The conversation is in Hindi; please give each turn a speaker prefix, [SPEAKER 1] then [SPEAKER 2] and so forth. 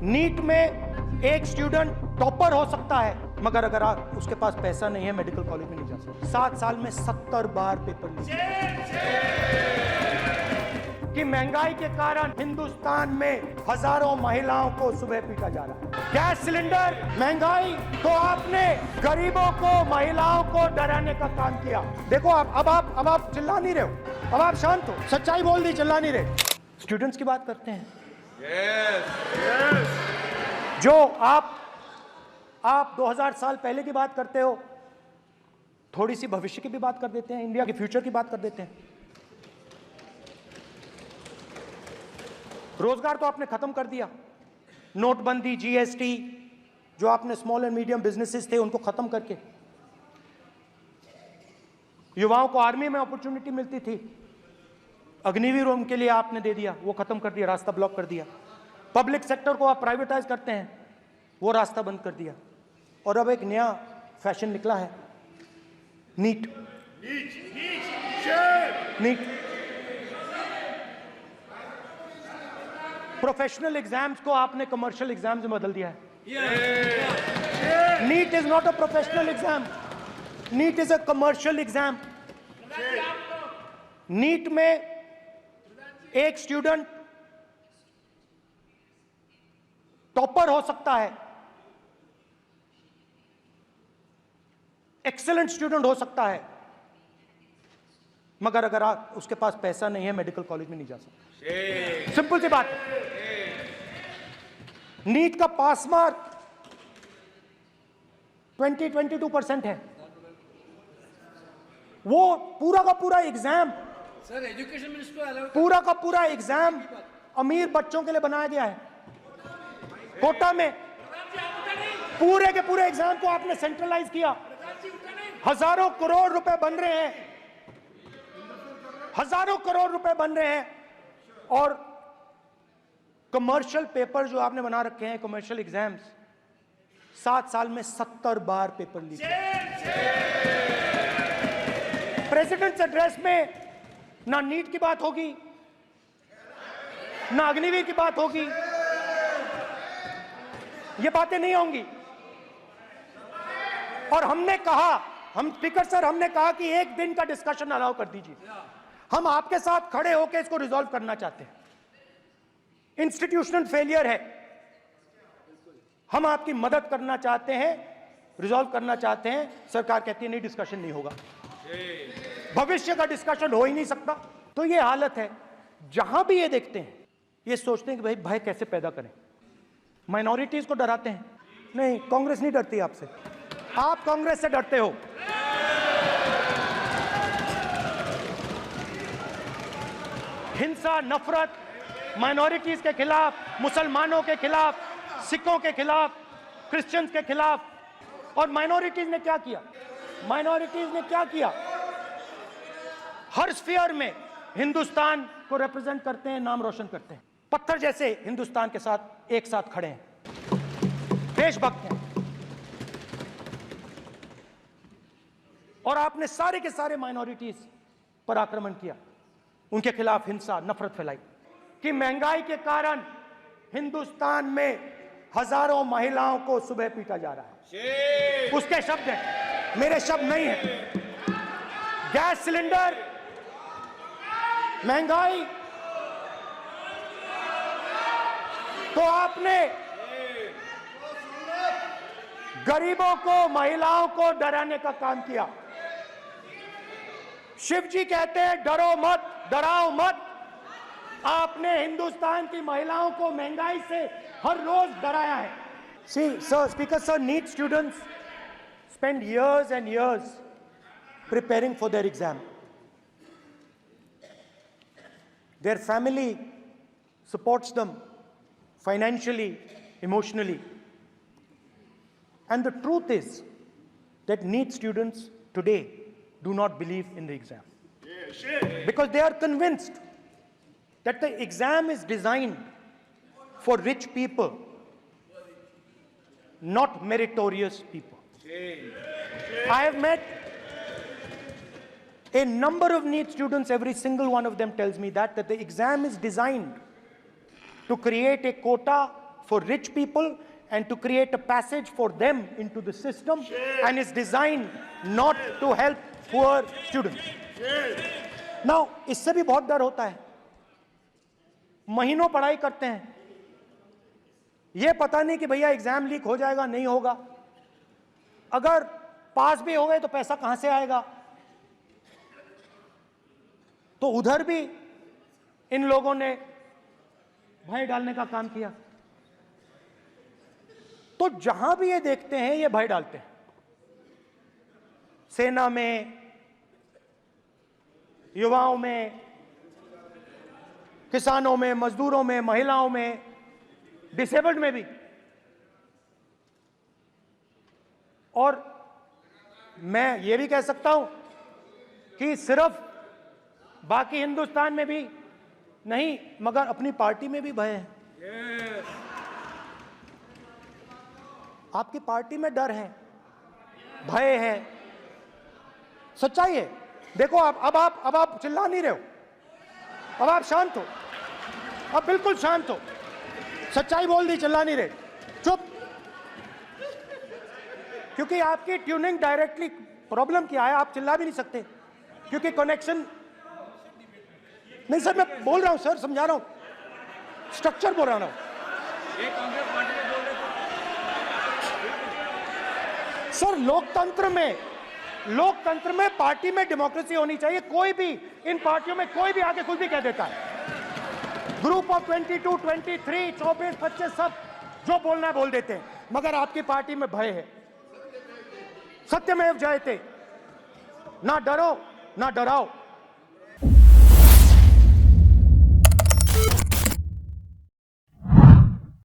[SPEAKER 1] नीट में एक स्टूडेंट टॉपर हो सकता है, मगर अगर उसके पास पैसा नहीं है मेडिकल कॉलेज में नहीं जा सकता। 7 साल में 70 बार पेपर लीक कि महंगाई के कारण हिंदुस्तान में हजारों महिलाओं को सुबह पीटा जा रहा है। गैस सिलेंडर महंगाई, तो आपने गरीबों को, महिलाओं को डराने का काम किया। देखो अब आप चिल्ला नहीं रहे हो, अब आप शांत हो, सच्चाई बोल दी, चिल्ला नहीं रहे। स्टूडेंट्स की बात करते हैं। जो आप 2000 साल पहले की बात करते हो, थोड़ी सी भविष्य की भी बात कर देते हैं, इंडिया के फ्यूचर की बात कर देते हैं। रोजगार तो आपने खत्म कर दिया, नोटबंदी, जीएसटी, जो आपने स्मॉल एंड मीडियम बिजनेसेस थे उनको खत्म करके, युवाओं को आर्मी में अपॉर्चुनिटी मिलती थी, अग्निवीर उनके लिए आपने दे दिया, वो खत्म कर दिया, रास्ता ब्लॉक कर दिया। पब्लिक सेक्टर को आप प्राइवेटाइज करते हैं, वो रास्ता बंद कर दिया। और अब एक नया फैशन निकला है, नीट। प्रोफेशनल एग्जाम्स को आपने कमर्शियल एग्जाम्स में बदल दिया है। NEET is not a professional exam, NEET is a commercial exam. NEET में एक स्टूडेंट टॉपर हो सकता है, एक्सीलेंट स्टूडेंट हो सकता है, मगर अगर उसके पास पैसा नहीं है मेडिकल कॉलेज में नहीं जा सकता। सिंपल सी बात। नीट का पास मार्क 22% है। वो पूरा का पूरा एग्जाम,
[SPEAKER 2] सर एजुकेशन मिनिस्टर
[SPEAKER 1] पूरा का पूरा एग्जाम अमीर बच्चों के लिए बनाया गया है। कोटा में पूरे के पूरे एग्जाम को आपने सेंट्रलाइज किया। हजारों करोड़ रुपए बन रहे हैं, हजारों करोड़ रुपए बन रहे हैं। और कमर्शियल पेपर जो आपने बना रखे हैं, कमर्शियल एग्जाम्स, 7 साल में 70 बार पेपर लीक। प्रेसिडेंट्स एड्रेस में ना नीट की बात होगी, ना अग्निवीर की बात होगी, ये बातें नहीं होंगी। और हमने कहा, हम स्पीकर सर, हमने कहा कि एक दिन का डिस्कशन अलाउ कर दीजिए, हम आपके साथ खड़े होकर इसको रिजॉल्व करना चाहते हैं। इंस्टीट्यूशनल फेलियर है, हम आपकी मदद करना चाहते हैं, रिजॉल्व करना चाहते हैं। सरकार कहती है नहीं, डिस्कशन नहीं होगा, भविष्य का डिस्कशन हो ही नहीं सकता। तो ये हालत है। जहां भी ये देखते हैं, ये सोचते हैं कि भाई भय कैसे पैदा करें, माइनॉरिटीज को डराते हैं। नहीं, कांग्रेस नहीं डरती आपसे, आप कांग्रेस से डरते हो। हिंसा, नफरत, माइनॉरिटीज के खिलाफ, मुसलमानों के खिलाफ, सिखों के खिलाफ, क्रिश्चियंस के खिलाफ। और माइनॉरिटीज ने क्या किया? माइनॉरिटीज ने क्या किया? हर स्फीयर में हिंदुस्तान को रिप्रेजेंट करते हैं, नाम रोशन करते हैं, पत्थर जैसे हिंदुस्तान के साथ एक साथ खड़े हैं, देशभक्त हैं। और आपने सारे के सारे माइनॉरिटीज पर आक्रमण किया, उनके खिलाफ हिंसा, नफरत फैलाई कि महंगाई के कारण हिंदुस्तान में हजारों महिलाओं को सुबह पीटा जा रहा है। उसके शब्द हैं, मेरे शब्द नहीं हैं। गैस सिलेंडर महंगाई, तो आपने गरीबों को, महिलाओं को डराने का काम किया। शिव जी कहते हैं डरो मत, डराओ मत। आपने हिंदुस्तान की महिलाओं को महंगाई से हर रोज डराया है। See, sir, Speaker sir, NEET students spend years and years preparing for their exam. Their family supports them financially, emotionally. And the truth is that NEET students today do not believe in the exam. Because they are convinced that the exam is designed for rich people, not meritorious people. I have met a number of NEET students, every single one of them tells me that the exam is designed to create a quota for rich people and to create a passage for them into the system, and is designed not to help poor students. Now, इससे भी बहुत डर होता है. महीनों पढ़ाई करते हैं, ये पता नहीं कि भैया एग्जाम लीक हो जाएगा नहीं होगा, अगर पास भी हो गए तो पैसा कहां से आएगा. तो उधर भी इन लोगों ने भय डालने का काम किया. तो जहां भी ये देखते हैं ये भय डालते हैं. सेना में, युवाओं में, किसानों में, मजदूरों में, महिलाओं में, डिसेबल्ड में भी. और मैं ये भी कह सकता हूं कि सिर्फ बाकी हिंदुस्तान में भी नहीं, मगर अपनी पार्टी में भी भय है. आपकी पार्टी में डर है, भय है, सच्चाई है. देखो अब आप चिल्ला नहीं रहे हो, अब आप शांत हो, अब बिल्कुल शांत हो. सच्चाई बोल दी, चिल्ला नहीं रहे, चुप. क्योंकि आपकी ट्यूनिंग डायरेक्टली, प्रॉब्लम क्या है, आप चिल्ला भी नहीं सकते क्योंकि कनेक्शन नहीं. सर मैं बोल रहा हूं, सर समझा रहा हूं, स्ट्रक्चर बोल रहा हूं. सर लोकतंत्र में पार्टी में डेमोक्रेसी होनी चाहिए. कोई भी इन पार्टियों में कोई भी आके कुछ भी कह देता है. ग्रुप ऑफ 22, 23, 24, 25 सब जो बोलना है बोल देते हैं, मगर आपकी पार्टी में भय है. सत्यमेव जयते. ना डरो ना डराओ.